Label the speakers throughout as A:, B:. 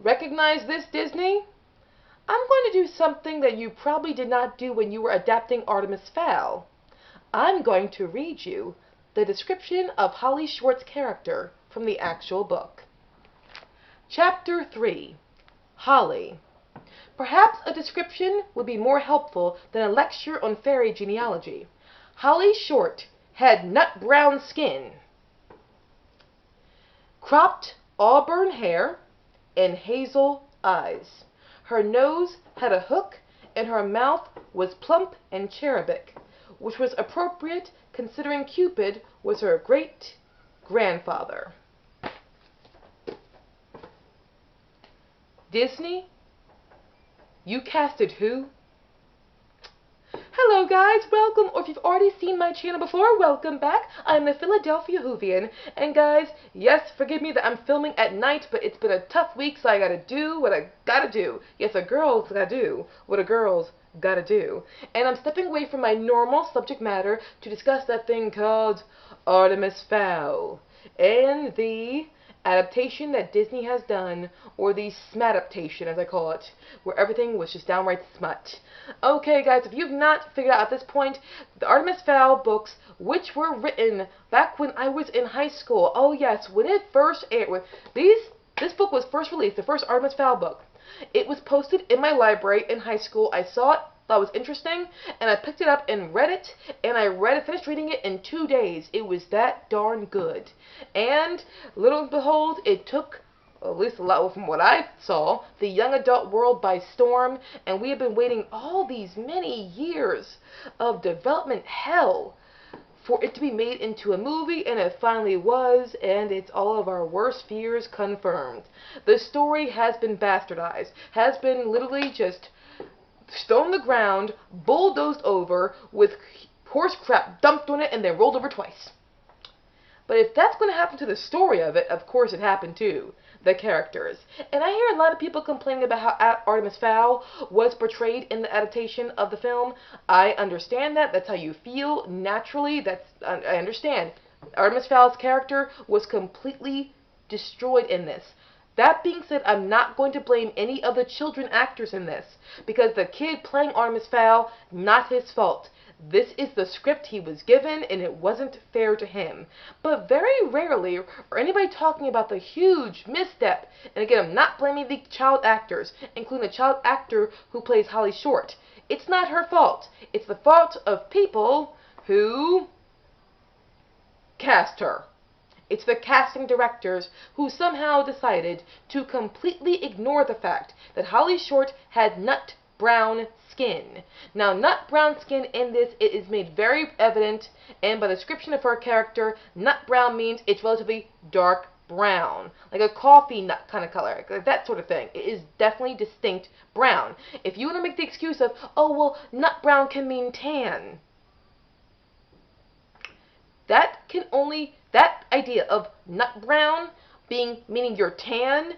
A: Recognize this, Disney? I'm going to do something that you probably did not do when you were adapting Artemis Fowl. I'm going to read you the description of Holly Short's character from the actual book. Chapter 3. Holly. Perhaps a description would be more helpful than a lecture on fairy genealogy. Holly Short had nut brown skin, cropped auburn hair, and hazel eyes. Her nose had a hook, and her mouth was plump and cherubic, which was appropriate considering Cupid was her great-grandfather. Disney, you casted who? Hello guys, welcome, or if you've already seen my channel before, welcome back. I'm the Philadelphia Whovian, and guys, yes, forgive me that I'm filming at night, but it's been a tough week, so I gotta do what I gotta do. Yes, a girl's gotta do what a girl's gotta do. And I'm stepping away from my normal subject matter to discuss that thing called Artemis Fowl, and the adaptation that Disney has done, or the smadaptation as I call it, where everything was just downright smut. Okay guys, if you've not figured out at this point, the Artemis Fowl books, which were written back when I was in high school, oh yes, when it first aired, this book was first released, the first Artemis Fowl book. It was posted in my library in high school. I saw it, thought it was interesting, and I picked it up and read it, and finished reading it in 2 days. It was that darn good. And, little and behold, it took, at least a lot from what I saw, the young adult world by storm, and we have been waiting all these many years of development hell for it to be made into a movie, and it finally was, and it's all of our worst fears confirmed. The story has been bastardized, has been literally just stoned the ground, bulldozed over, with horse crap dumped on it, and then rolled over twice. But if that's going to happen to the story of it, of course it happened to the characters. And I hear a lot of people complaining about how Artemis Fowl was portrayed in the adaptation of the film. I understand that. That's how you feel. Naturally, I understand. Artemis Fowl's character was completely destroyed in this. That being said, I'm not going to blame any of the children actors in this, because the kid playing Artemis Fowl, not his fault. This is the script he was given, and it wasn't fair to him. But very rarely are anybody talking about the huge misstep, and again, I'm not blaming the child actors, including the child actor who plays Holly Short. It's not her fault. It's the fault of people who cast her. It's the casting directors who somehow decided to completely ignore the fact that Holly Short had nut brown skin. Now, nut brown skin in this, it is made very evident, and by the description of her character, nut brown means it's relatively dark brown, like a coffee nut kind of color, like that sort of thing. It is definitely distinct brown. If you want to make the excuse of, oh, well, nut brown can mean tan, that idea of nut brown meaning you're tan,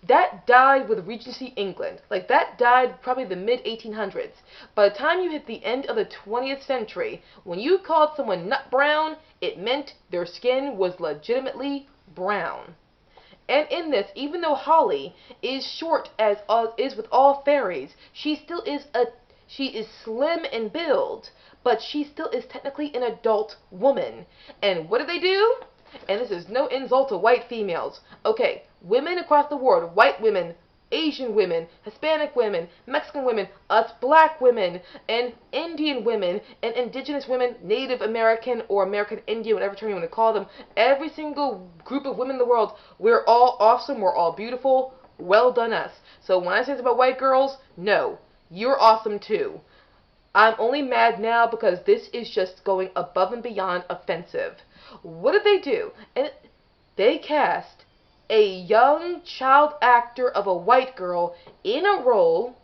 A: that died with Regency England. Like, that died probably the mid-1800s. By the time you hit the end of the 20th century, when you called someone nut brown, it meant their skin was legitimately brown. And in this, even though Holly is short as is with all fairies, she is slim in build, but she still is technically an adult woman. And what do? And this is no insult to white females. Okay, women across the world, white women, Asian women, Hispanic women, Mexican women, us black women, and Indian women, and indigenous women, Native American or American Indian, whatever term you want to call them, every single group of women in the world, we're all awesome, we're all beautiful, well done us. So when I say this about white girls, no, you're awesome too. I'm only mad now because this is just going above and beyond offensive. What did they do? And they cast a young child actor of a white girl in a role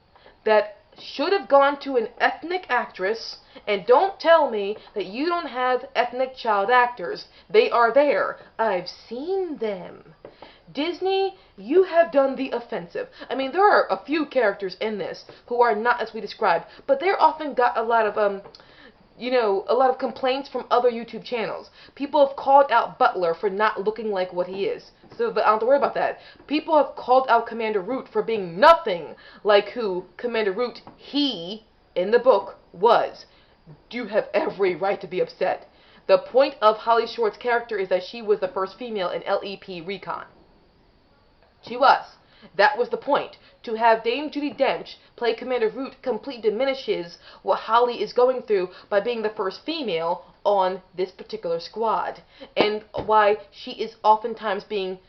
A: that should have gone to an ethnic actress. And don't tell me that you don't have ethnic child actors. They are there. I've seen them. Disney, you have done the offensive. I mean, there are a few characters in this who are not as we described, but they're often got a lot of a lot of complaints from other YouTube channels. People have called out Butler for not looking like what he is. So, but I don't have to worry about that. People have called out Commander Root for being nothing like who Commander Root, he, in the book, was. You have every right to be upset. The point of Holly Short's character is that she was the first female in LEP Recon. She was. That was the point. To have Dame Judi Dench play Commander Root completely diminishes what Holly is going through by being the first female on this particular squad. And why she is oftentimes being,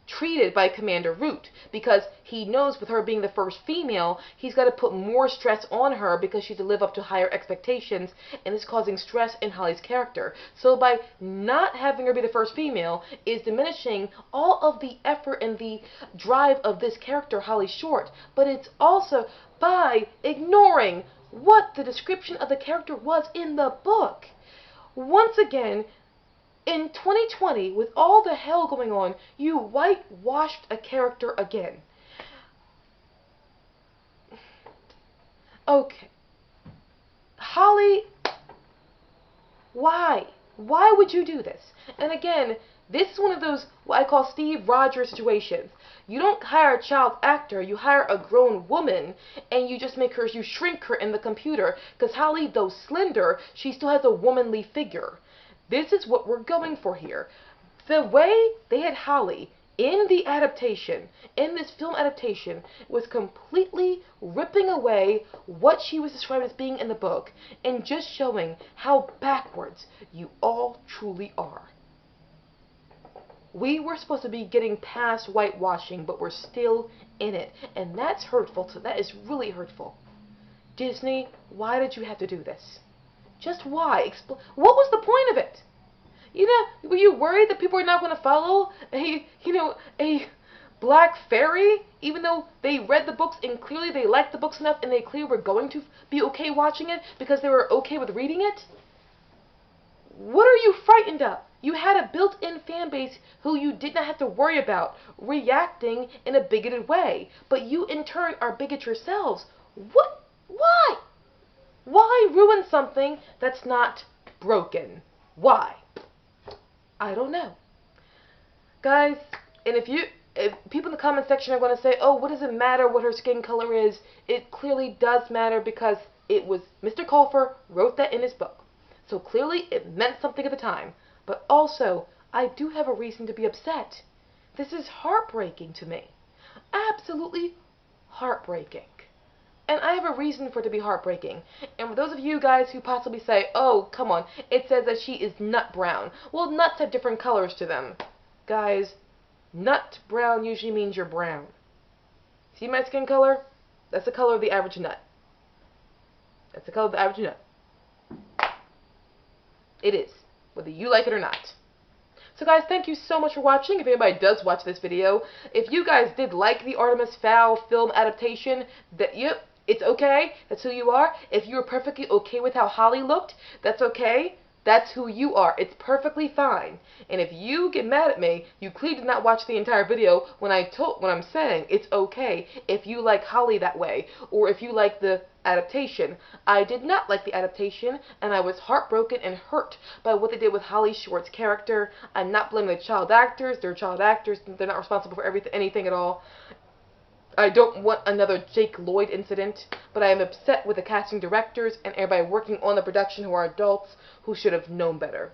A: treated by Commander Root, because he knows with her being the first female, he's got to put more stress on her because she's to live up to higher expectations, and it's causing stress in Holly's character. So by not having her be the first female is diminishing all of the effort and the drive of this character, Holly Short, but it's also by ignoring what the description of the character was in the book. Once again, in 2020, with all the hell going on, you whitewashed a character again. Okay. Holly, why? Why would you do this? And again, this is one of those, what I call Steve Rogers situations. You don't hire a child actor, you hire a grown woman, and you just make her, you shrink her in the computer, because Holly, though slender, she still has a womanly figure. This is what we're going for here. The way they had Holly in the adaptation, in this film adaptation, was completely ripping away what she was described as being in the book and just showing how backwards you all truly are. We were supposed to be getting past whitewashing, but we're still in it. And that's hurtful. So that is really hurtful. Disney, why did you have to do this? Just why? What was the point of it? Were you worried that people are not going to follow a black fairy, even though they read the books and clearly they liked the books enough and they clearly were going to be okay watching it because they were okay with reading it? What are you frightened of? You had a built-in fan base who you did not have to worry about reacting in a bigoted way, but you in turn are bigots yourselves. What? Why? Why ruin something that's not broken? Why? I don't know. Guys, and if people in the comment section are going to say, oh, what does it matter what her skin color is? It clearly does matter because it was Mr. Colfer wrote that in his book. So clearly it meant something at the time. But also, I do have a reason to be upset. This is heartbreaking to me. Absolutely heartbreaking. And I have a reason for it to be heartbreaking. And for those of you guys who possibly say, oh, come on, it says that she is nut brown. Well, nuts have different colors to them. Guys, nut brown usually means you're brown. See my skin color? That's the color of the average nut. That's the color of the average nut. It is, whether you like it or not. So guys, thank you so much for watching. If anybody does watch this video, if you guys did like the Artemis Fowl film adaptation, yep, it's okay. That's who you are. If you were perfectly okay with how Holly looked, that's okay. That's who you are. It's perfectly fine. And if you get mad at me, you clearly did not watch the entire video when I'm saying it's okay if you like Holly that way, or if you like the adaptation. I did not like the adaptation, and I was heartbroken and hurt by what they did with Holly Short's character. I'm not blaming the child actors. They're child actors. They're not responsible for anything at all. I don't want another Jake Lloyd incident, but I am upset with the casting directors and everybody working on the production who are adults who should have known better.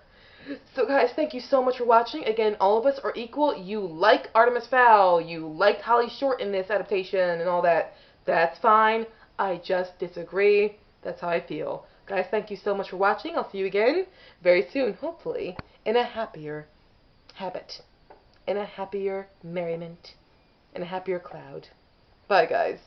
A: So guys, thank you so much for watching. Again, all of us are equal. You like Artemis Fowl, you liked Holly Short in this adaptation and all that. That's fine. I just disagree. That's how I feel. Guys, thank you so much for watching. I'll see you again very soon, hopefully, in a happier habit, in a happier merriment, in a happier cloud. Bye, guys.